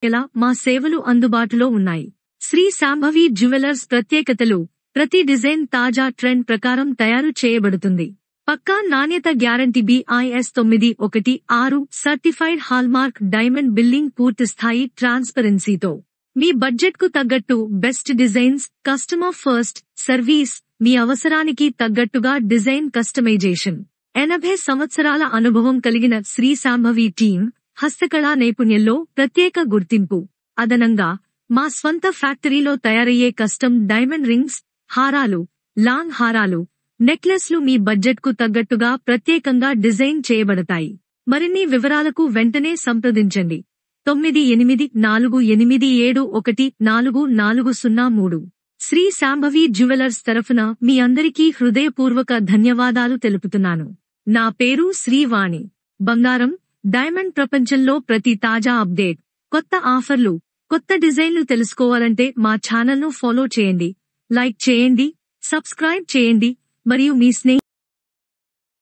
ఎలా మా సేవలు అందుబాటులో ఉన్నాయి. శ్రీ శాంభవి జ్యువెలర్స్ ప్రత్యేకతలు: ప్రతి డిజైన్ తాజా ట్రెండ్ ప్రకారం తయారు చేయబడుతుంది. పక్కా నాణ్యత guarantee BIS 916 certified hallmark diamond billing పూర్తిస్థాయి ట్రాన్స్పరెన్సీతో. మీ బడ్జెట్కు తగ్గట్టు best designs, customer first service, మీ అవసరానికి తగ్గట్టుగా డిజైన్ కస్టమైజేషన్. 80 సంవత్సరాల అనుభవం కలిగిన శ్రీ శాంభవి టీం, హస్తకళా నైపుణ్యంలో ప్రత్యేక గుర్తింపు. అదనంగా మా స్వంత ఫ్యాక్టరీలో తయారయ్యే కస్టమ్ డైమండ్ రింగ్స్, హారాలు, లాంగ్ హారాలు, నెక్లెస్లు మీ బడ్జెట్కు తగ్గట్టుగా ప్రత్యేకంగా డిజైన్ చేయబడతాయి. మరిన్ని వివరాలకు వెంటనే సంప్రదించండి. 9848714403. శ్రీ శాంభవి జ్యువెలర్స్ తరఫున మీ అందరికీ హృదయపూర్వక ధన్యవాదాలు తెలుపుతున్నాను. నా పేరు శ్రీవాణి. బంగారం, డైమండ్ ప్రపంచంలో ప్రతి తాజా అప్డేట్, కొత్త ఆఫర్లు, కొత్త డిజైన్లు తెలుసుకోవాలంటే మా ఛానల్ను ఫాలో చేయండి, లైక్ చేయండి, సబ్స్క్రైబ్ చేయండి మరియు మీ